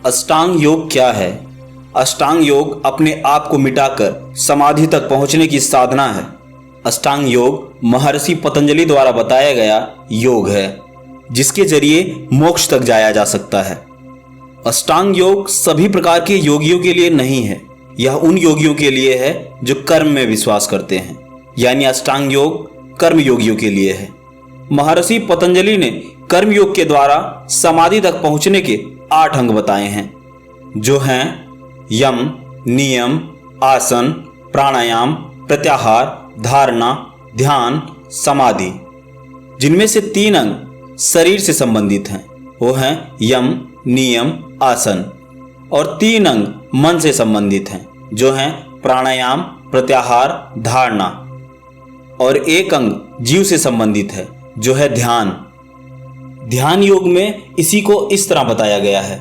अष्टांग योग क्या है? अष्टांग योग अपने आप को मिटाकर समाधि तक पहुंचने की साधना है। अष्टांग योग महर्षि पतंजलि द्वारा बताया गया योग है जिसके जरिए मोक्ष तक जाया जा सकता है। अष्टांग योग सभी प्रकार के योगियों के लिए नहीं है, यह उन योगियों के लिए है जो कर्म में विश्वास करते हैं, यानी अष्टांग योग कर्म योगियों के लिए है। महर्षि पतंजलि ने कर्म योग के द्वारा समाधि तक पहुंचने के 8 अंग बताए हैं, जो हैं यम, नियम, आसन, प्राणायाम, प्रत्याहार, धारणा, ध्यान, समाधि। जिनमें से 3 अंग शरीर से संबंधित हैं, वो हैं यम, नियम, आसन, और 3 अंग मन से संबंधित हैं, जो हैं प्राणायाम, प्रत्याहार, धारणा, और 1 अंग जीव से संबंधित है, जो है ध्यान। ध्यान योग में इसी को इस तरह बताया गया है।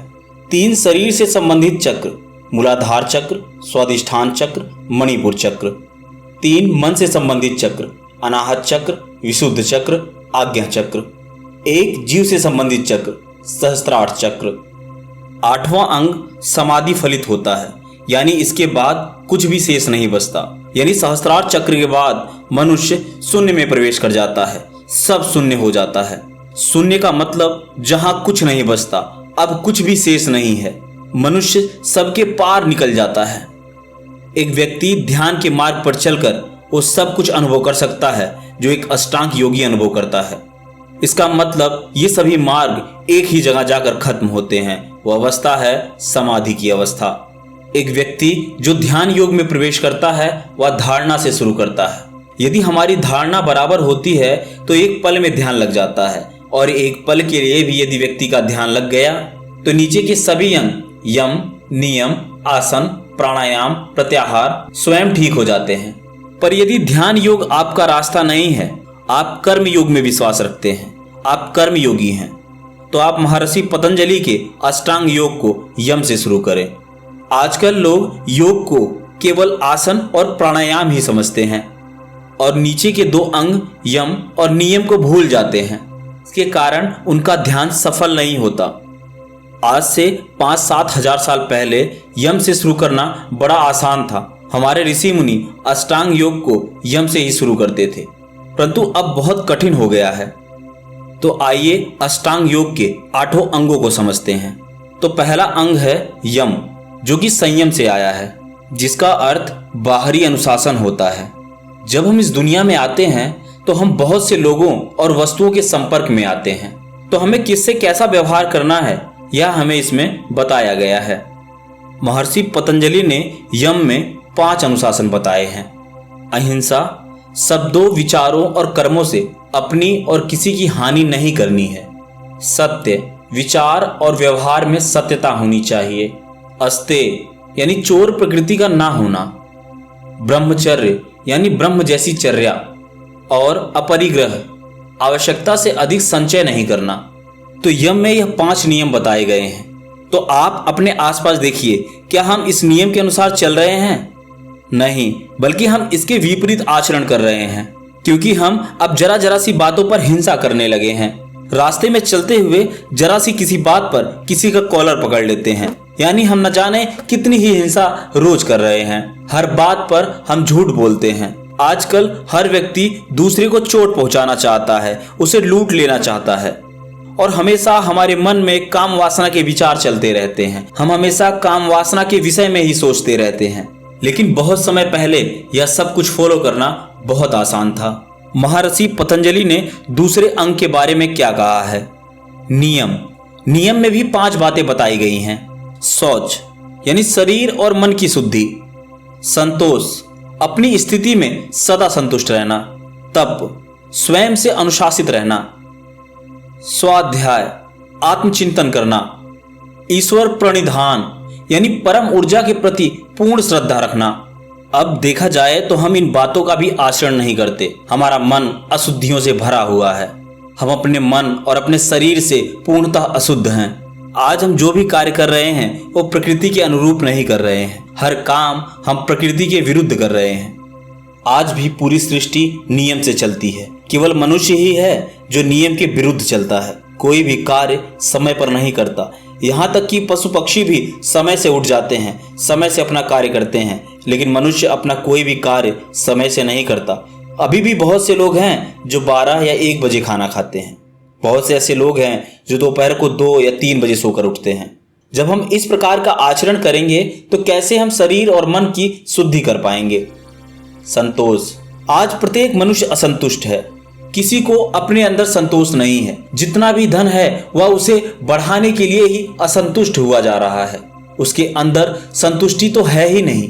3 शरीर से संबंधित चक्र, मूलाधार चक्र, स्वादिष्ठान चक्र, मणिपुर चक्र। 3 मन से संबंधित चक्र, अनाहत चक्र, विशुद्ध चक्र, आज्ञा चक्र। 1 जीव से संबंधित चक्र, सहस्त्रार्थ चक्र। 8वां अंग समाधि फलित होता है, यानी इसके बाद कुछ भी शेष नहीं बचता, यानी सहस्त्रार्थ चक्र के बाद मनुष्य शून्य में प्रवेश कर जाता है, सब शून्य हो जाता है। शून्य का मतलब जहां कुछ नहीं बचता, अब कुछ भी शेष नहीं है, मनुष्य सबके पार निकल जाता है। एक व्यक्ति ध्यान के मार्ग पर चलकर वो सब कुछ अनुभव कर सकता है जो एक अष्टांग योगी अनुभव करता है। इसका मतलब ये सभी मार्ग एक ही जगह जाकर खत्म होते हैं, वो अवस्था है समाधि की अवस्था। एक व्यक्ति जो ध्यान योग में प्रवेश करता है वह धारणा से शुरू करता है। यदि हमारी धारणा बराबर होती है तो एक पल में ध्यान लग जाता है, और एक पल के लिए भी यदि व्यक्ति का ध्यान लग गया तो नीचे के सभी अंग यम, नियम, आसन, प्राणायाम, प्रत्याहार स्वयं ठीक हो जाते हैं। पर यदि ध्यान योग आपका रास्ता नहीं है, आप कर्म योग में विश्वास रखते हैं, आप कर्म योगी हैं, तो आप महर्षि पतंजलि के अष्टांग योग को यम से शुरू करें। आजकल लोग योग को केवल आसन और प्राणायाम ही समझते हैं और नीचे के 2 अंग यम और नियम को भूल जाते हैं। इसके कारण उनका ध्यान सफल नहीं होता। आज से 5-7 हजार साल पहले यम से शुरू करना बड़ा आसान था। हमारे ऋषि मुनि अष्टांग योग को यम से ही शुरू करते थे, परंतु अब बहुत कठिन हो गया है। तो आइए अष्टांग योग के 8 अंगों को समझते हैं। तो पहला अंग है यम, जो कि संयम से आया है, जिसका अर्थ बाहरी अनुशासन होता है। जब हम इस दुनिया में आते हैं तो हम बहुत से लोगों और वस्तुओं के संपर्क में आते हैं, तो हमें किससे कैसा व्यवहार करना है यह हमें इसमें बताया गया है। महर्षि पतंजलि ने यम में 5 अनुशासन बताए हैं। अहिंसा, शब्दों, विचारों और कर्मों से अपनी और किसी की हानि नहीं करनी है। सत्य, विचार और व्यवहार में सत्यता होनी चाहिए। अस्तेय यानी चोर प्रकृति का ना होना। ब्रह्मचर्य यानी ब्रह्म जैसी चर्या। और अपरिग्रह, आवश्यकता से अधिक संचय नहीं करना। तो यम में यह 5 नियम बताए गए हैं। तो आप अपने आसपास देखिए, क्या हम इस नियम के अनुसार चल रहे हैं? नहीं, बल्कि हम इसके विपरीत आचरण कर रहे हैं, क्योंकि हम अब जरा जरा सी बातों पर हिंसा करने लगे हैं। रास्ते में चलते हुए जरा सी किसी बात पर किसी का कॉलर पकड़ लेते हैं, यानी हम न जाने कितनी ही हिंसा रोज कर रहे हैं। हर बात पर हम झूठ बोलते हैं। आजकल हर व्यक्ति दूसरे को चोट पहुंचाना चाहता है, उसे लूट लेना चाहता है, और हमेशा हमारे मन में काम वासना के विचार चलते रहते हैं। हम हमेशा काम वासना के विषय में ही सोचते रहते हैं। लेकिन बहुत समय पहले यह सब कुछ फॉलो करना बहुत आसान था। महर्षि पतंजलि ने दूसरे अंग के बारे में क्या कहा है? नियम। नियम में भी 5 बातें बताई गई हैं। शौच यानी शरीर और मन की शुद्धि। संतोष, अपनी स्थिति में सदा संतुष्ट रहना। तप, स्वयं से अनुशासित रहना। स्वाध्याय, आत्मचिंतन करना। ईश्वर प्रणिधान यानी परम ऊर्जा के प्रति पूर्ण श्रद्धा रखना। अब देखा जाए तो हम इन बातों का भी आचरण नहीं करते। हमारा मन अशुद्धियों से भरा हुआ है। हम अपने मन और अपने शरीर से पूर्णतः अशुद्ध हैं। आज हम जो भी कार्य कर रहे हैं वो प्रकृति के अनुरूप नहीं कर रहे हैं। हर काम हम प्रकृति के विरुद्ध कर रहे हैं। आज भी पूरी सृष्टि नियम से चलती है। केवल मनुष्य ही है जो नियम के विरुद्ध चलता है। कोई भी कार्य समय पर नहीं करता। यहाँ तक कि पशु पक्षी भी समय से उठ जाते हैं, समय से अपना कार्य करते हैं, लेकिन मनुष्य अपना कोई भी कार्य समय से नहीं करता। अभी भी बहुत से लोग हैं जो 12 या 1 बजे खाना खाते हैं। बहुत से ऐसे लोग हैं जो दोपहर को 2 या 3 बजे सोकर उठते हैं। जब हम इस प्रकार का आचरण करेंगे तो कैसे हम शरीर और मन की शुद्धि कर पाएंगे। संतोष। आज प्रत्येक मनुष्य असंतुष्ट है। किसी को अपने अंदर संतोष नहीं है। जितना भी धन है वह उसे बढ़ाने के लिए ही असंतुष्ट हुआ जा रहा है। उसके अंदर संतुष्टि तो है ही नहीं।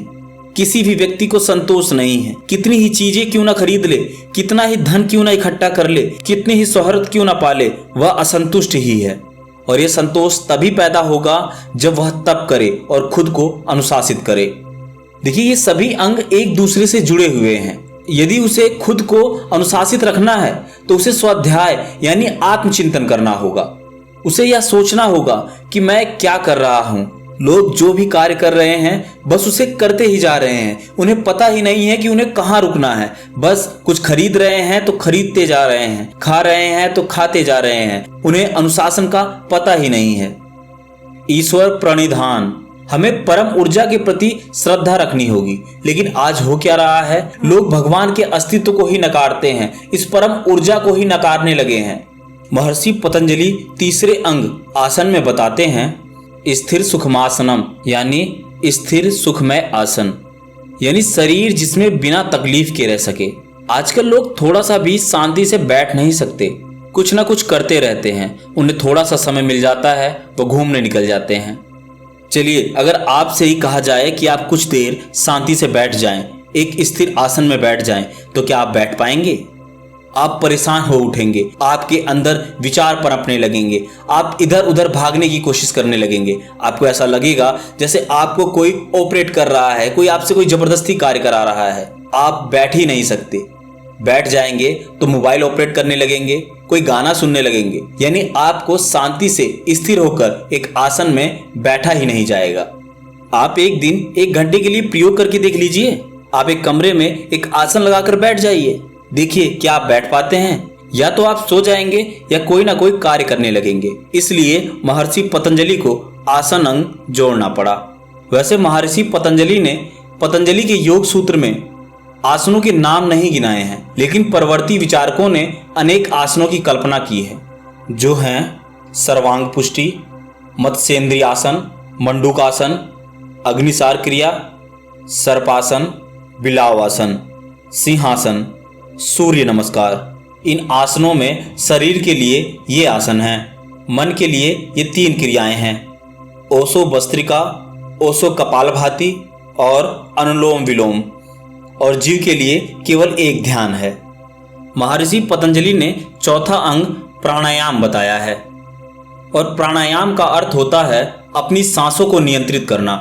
किसी भी व्यक्ति को संतोष नहीं है। कितनी ही चीजें क्यों ना खरीद ले, कितना ही धन क्यों ना इकट्ठा कर ले, कितनी ही शोहरत क्यों ना पाले, वह असंतुष्ट ही है। और यह संतोष तभी पैदा होगा जब वह तप करे और खुद को अनुशासित करे। देखिए, ये सभी अंग एक दूसरे से जुड़े हुए हैं। यदि उसे खुद को अनुशासित रखना है तो उसे स्वाध्याय यानी आत्मचिंतन करना होगा। उसे यह सोचना होगा कि मैं क्या कर रहा हूं। लोग जो भी कार्य कर रहे हैं बस उसे करते ही जा रहे हैं। उन्हें पता ही नहीं है कि उन्हें कहाँ रुकना है। बस कुछ खरीद रहे हैं तो खरीदते जा रहे हैं, खा रहे हैं तो खाते जा रहे हैं। उन्हें अनुशासन का पता ही नहीं है। ईश्वर प्रणिधान। हमें परम ऊर्जा के प्रति श्रद्धा रखनी होगी, लेकिन आज हो क्या रहा है, लोग भगवान के अस्तित्व को ही नकारते हैं, इस परम ऊर्जा को ही नकारने लगे हैं। महर्षि पतंजलि तीसरे अंग आसन में बताते हैं स्थिर सुखमासनम, यानी स्थिर सुखमय आसन, यानी शरीर जिसमें बिना तकलीफ के रह सके। आजकल लोग थोड़ा सा भी शांति से बैठ नहीं सकते, कुछ ना कुछ करते रहते हैं। उन्हें थोड़ा सा समय मिल जाता है तो घूमने निकल जाते हैं। चलिए, अगर आपसे ही कहा जाए कि आप कुछ देर शांति से बैठ जाएं, एक स्थिर आसन में बैठ जाएं, तो क्या आप बैठ पाएंगे? आप परेशान हो उठेंगे, आपके अंदर विचार पनपने लगेंगे, आप इधर उधर भागने की कोशिश करने लगेंगे। आपको ऐसा लगेगा जैसे आपको कोई ऑपरेट कर रहा है, कोई आपसे कोई जबरदस्ती कार्य करा रहा है। आप बैठ ही नहीं सकते। बैठ जाएंगे तो मोबाइल ऑपरेट करने लगेंगे, कोई गाना सुनने लगेंगे, यानी आपको शांति से स्थिर होकर एक आसन में बैठा ही नहीं जाएगा। आप एक दिन 1 घंटे के लिए प्रयोग करके देख लीजिए। आप एक कमरे में एक आसन लगाकर बैठ जाइए, देखिए क्या आप बैठ पाते हैं। या तो आप सो जाएंगे या कोई ना कोई कार्य करने लगेंगे। इसलिए महर्षि पतंजलि को आसन अंग जोड़ना पड़ा। वैसे महर्षि पतंजलि ने पतंजलि के योग सूत्र में आसनों के नाम नहीं गिनाए हैं, लेकिन परवर्ती विचारकों ने अनेक आसनों की कल्पना की है, जो हैं सर्वांग पुष्टि, मत्स्येंद्रियासन, मंडूकासन, अग्निसार क्रिया, सर्पासन, बिलावासन, सिंहासन, सूर्य नमस्कार। इन आसनों में शरीर के लिए ये आसन हैं, मन के लिए ये 3 क्रियाएं हैं, ओशो भस्त्रिका, ओशो कपालभाति और अनुलोम विलोम, और जीव के लिए केवल एक ध्यान है। महर्षि पतंजलि ने चौथा अंग प्राणायाम बताया है, और प्राणायाम का अर्थ होता है अपनी सांसों को नियंत्रित करना,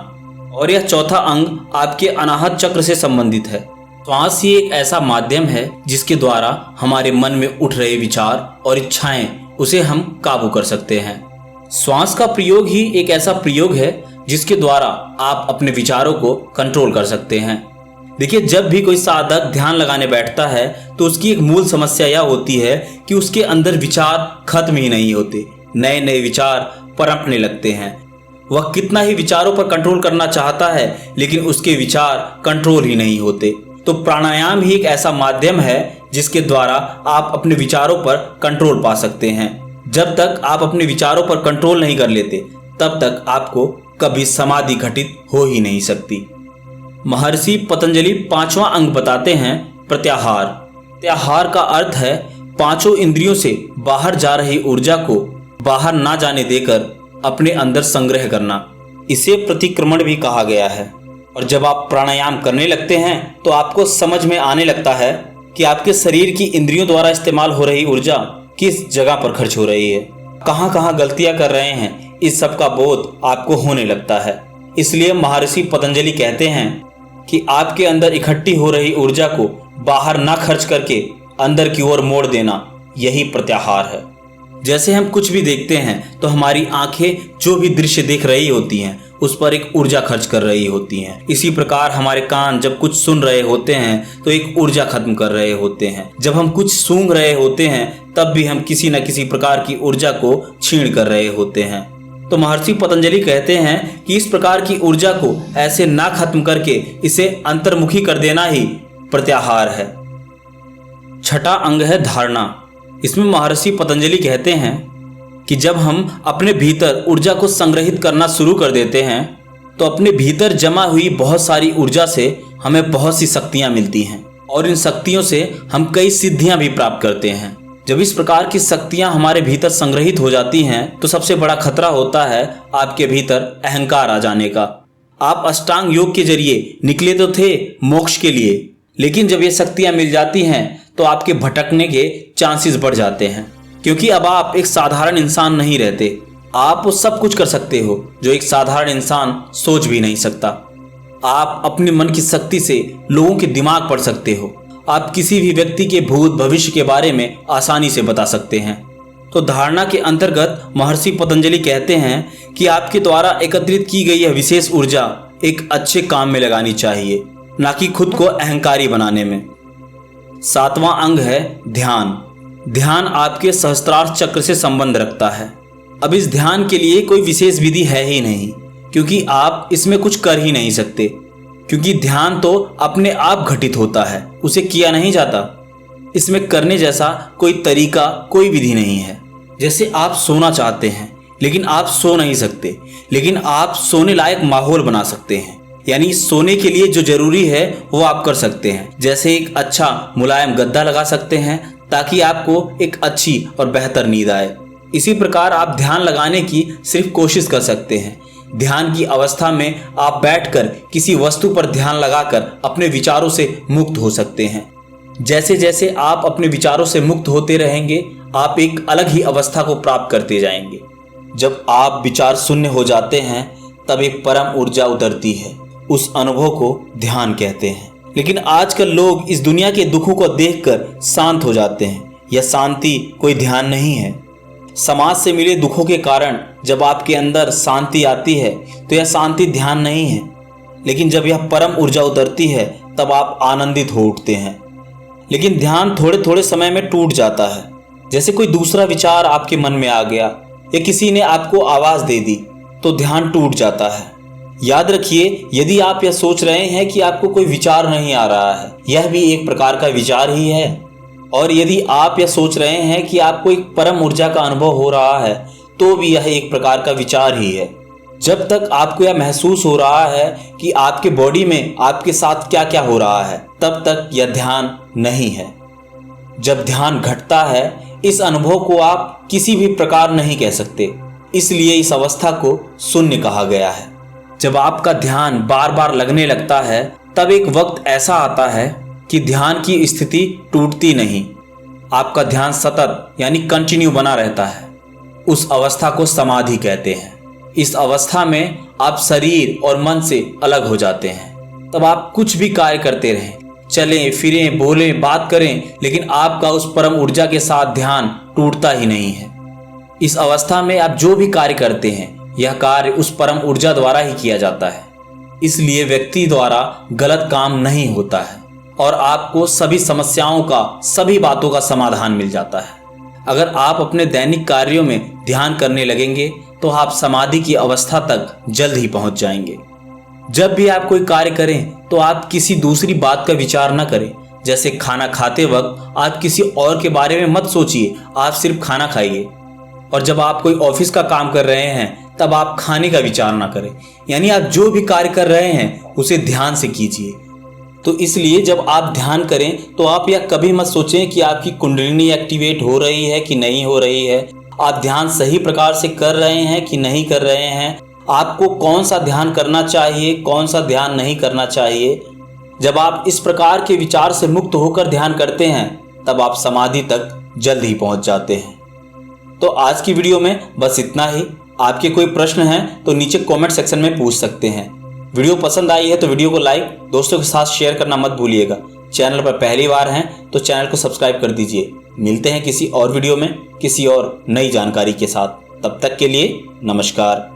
और यह चौथा अंग आपके अनाहत चक्र से संबंधित है। श्वास ही एक ऐसा माध्यम है जिसके द्वारा हमारे मन में उठ रहे विचार और इच्छाएं, उसे हम काबू कर सकते हैं। श्वास का प्रयोग ही एक ऐसा प्रयोग है जिसके द्वारा आप अपने विचारों को कंट्रोल कर सकते हैं। देखिए, जब भी कोई साधक ध्यान लगाने बैठता है तो उसकी एक मूल समस्या यह होती है कि उसके अंदर विचार खत्म ही नहीं होते, नए नए विचार पनपने लगते हैं। वह कितना ही विचारों पर कंट्रोल करना चाहता है, लेकिन उसके विचार कंट्रोल ही नहीं होते। तो प्राणायाम ही एक ऐसा माध्यम है जिसके द्वारा आप अपने विचारों पर कंट्रोल पा सकते हैं। जब तक आप अपने विचारों पर कंट्रोल नहीं कर लेते, तब तक आपको कभी समाधि घटित हो ही नहीं सकती। महर्षि पतंजलि 5वां अंग बताते हैं प्रत्याहार। प्रत्याहार का अर्थ है 5 इंद्रियों से बाहर जा रही ऊर्जा को बाहर ना जाने देकर अपने अंदर संग्रह करना। इसे प्रतिक्रमण भी कहा गया है। और जब आप प्राणायाम करने लगते हैं तो आपको समझ में आने लगता है कि आपके शरीर की इंद्रियों द्वारा इस्तेमाल हो रही ऊर्जा किस जगह पर खर्च हो रही है, कहाँ कहाँ गलतियां कर रहे हैं, इस सब का बोध आपको होने लगता है। इसलिए महर्षि पतंजलि कहते हैं कि आपके अंदर इकट्ठी हो रही ऊर्जा को बाहर ना खर्च करके अंदर की ओर मोड़ देना, यही प्रत्याहार है। जैसे हम कुछ भी देखते हैं तो हमारी आंखें जो भी दृश्य देख रही होती हैं उस पर एक ऊर्जा खर्च कर रही होती हैं। इसी प्रकार हमारे कान जब कुछ सुन रहे होते हैं तो एक ऊर्जा खत्म कर रहे होते हैं। जब हम कुछ सूंघ रहे होते हैं तब भी हम किसी न किसी प्रकार की ऊर्जा को छीण कर रहे होते हैं। तो तो महर्षि पतंजलि कहते हैं कि इस प्रकार की ऊर्जा को ऐसे ना खत्म करके इसे अंतर्मुखी कर देना ही प्रत्याहार है। छठा अंग है धारणा। इसमें महर्षि पतंजलि कहते हैं कि जब हम अपने भीतर ऊर्जा को संग्रहित करना शुरू कर देते हैं तो अपने भीतर जमा हुई बहुत सारी ऊर्जा से हमें बहुत सी शक्तियां मिलती हैं और इन शक्तियों से हम कई सिद्धियां भी प्राप्त करते हैं। जब इस प्रकार की शक्तियां हमारे भीतर संग्रहित हो जाती हैं तो सबसे बड़ा खतरा होता है आपके भीतर अहंकार आ जाने का। आप अष्टांग योग के जरिए निकले तो थे मोक्ष के लिए, लेकिन जब ये शक्तियां मिल जाती हैं तो आपके भटकने के चांसेस बढ़ जाते हैं, क्योंकि अब आप एक साधारण इंसान नहीं रहते। आप वो सब कुछ कर सकते हो जो एक साधारण इंसान सोच भी नहीं सकता। आप अपने मन की शक्ति से लोगों के दिमाग पढ़ सकते हो। आप किसी भी व्यक्ति के भूत भविष्य के बारे में आसानी से बता सकते हैं। तो धारणा के अंतर्गत महर्षि पतंजलि कहते हैं कि आपके द्वारा एकत्रित की गई यह विशेष ऊर्जा एक अच्छे काम में लगानी चाहिए, ना कि खुद को अहंकारी बनाने में। सातवां अंग है ध्यान। ध्यान आपके सहस्त्रार चक्र से संबंध रखता है। अब इस ध्यान के लिए कोई विशेष विधि है ही नहीं, क्योंकि आप इसमें कुछ कर ही नहीं सकते, क्योंकि ध्यान तो अपने आप घटित होता है, उसे किया नहीं जाता। इसमें करने जैसा कोई तरीका, कोई विधि नहीं है। जैसे आप सोना चाहते हैं लेकिन आप सो नहीं सकते, लेकिन आप सोने लायक माहौल बना सकते हैं। यानी सोने के लिए जो जरूरी है वो आप कर सकते हैं। जैसे एक अच्छा मुलायम गद्दा लगा सकते हैं ताकि आपको एक अच्छी और बेहतर नींद आए। इसी प्रकार आप ध्यान लगाने की सिर्फ कोशिश कर सकते हैं। ध्यान की अवस्था में आप बैठकर किसी वस्तु पर ध्यान लगाकर अपने विचारों से मुक्त हो सकते हैं। जैसे जैसे आप अपने विचारों से मुक्त होते रहेंगे, आप एक अलग ही अवस्था को प्राप्त करते जाएंगे। जब आप विचार शून्य हो जाते हैं तब एक परम ऊर्जा उतरती है। उस अनुभव को ध्यान कहते हैं। लेकिन आजकल लोग इस दुनिया के दुखों को देखकर शांत हो जाते हैं। यह शांति कोई ध्यान नहीं है। समाज से मिले दुखों के कारण जब आपके अंदर शांति आती है तो यह शांति ध्यान नहीं है, लेकिन जब यह परम ऊर्जा उतरती है तब आप आनंदित हो उठते हैं। लेकिन ध्यान थोड़े थोड़े समय में टूट जाता है। जैसे कोई दूसरा विचार आपके मन में आ गया या किसी ने आपको आवाज दे दी तो ध्यान टूट जाता है। याद रखिए, यदि आप यह सोच रहे हैं कि आपको कोई विचार नहीं आ रहा है, यह भी एक प्रकार का विचार ही है। और यदि आप यह सोच रहे हैं कि आपको एक परम ऊर्जा का अनुभव हो रहा है तो भी यह एक प्रकार का विचार ही है। जब तक आपको यह महसूस हो रहा है कि आपके बॉडी में आपके साथ क्या क्या हो रहा है, तब तक यह ध्यान नहीं है। जब ध्यान घटता है, इस अनुभव को आप किसी भी प्रकार नहीं कह सकते, इसलिए इस अवस्था को शून्य कहा गया है। जब आपका ध्यान बार बार लगने लगता है तब एक वक्त ऐसा आता है कि ध्यान की स्थिति टूटती नहीं, आपका ध्यान सतत यानी कंटिन्यू बना रहता है। उस अवस्था को समाधि कहते हैं। इस अवस्था में आप शरीर और मन से अलग हो जाते हैं। तब आप कुछ भी कार्य करते रहें, चलें फिरें, बोलें, बात करें, लेकिन आपका उस परम ऊर्जा के साथ ध्यान टूटता ही नहीं है। इस अवस्था में आप जो भी कार्य करते हैं, यह कार्य उस परम ऊर्जा द्वारा ही किया जाता है। इसलिए व्यक्ति द्वारा गलत काम नहीं होता है और आपको सभी समस्याओं का, सभी बातों का समाधान मिल जाता है। अगर आप अपने दैनिक कार्यों में ध्यान करने लगेंगे तो आप समाधि की अवस्था तक जल्द ही पहुंच जाएंगे। जब भी आप कोई कार्य करें तो आप किसी दूसरी बात का विचार न करें। जैसे खाना खाते वक्त आप किसी और के बारे में मत सोचिए, आप सिर्फ खाना खाइए। और जब आप कोई ऑफिस का काम कर रहे हैं तब आप खाने का विचार ना करें। यानी आप जो भी कार्य कर रहे हैं उसे ध्यान से कीजिए। तो इसलिए जब आप ध्यान करें तो आप यह कभी मत सोचें कि आपकी कुंडलिनी एक्टिवेट हो रही है कि नहीं हो रही है, आप ध्यान सही प्रकार से कर रहे हैं कि नहीं कर रहे हैं, आपको कौन सा ध्यान करना चाहिए, कौन सा ध्यान नहीं करना चाहिए। जब आप इस प्रकार के विचार से मुक्त होकर ध्यान करते हैं तब आप समाधि तक जल्द ही पहुंच जाते हैं। तो आज की वीडियो में बस इतना ही। आपके कोई प्रश्न हैं तो नीचे कमेंट सेक्शन में पूछ सकते हैं। वीडियो पसंद आई है तो वीडियो को लाइक, दोस्तों के साथ शेयर करना मत भूलिएगा। चैनल पर पहली बार हैं तो चैनल को सब्सक्राइब कर दीजिए। मिलते हैं किसी और वीडियो में किसी और नई जानकारी के साथ। तब तक के लिए नमस्कार।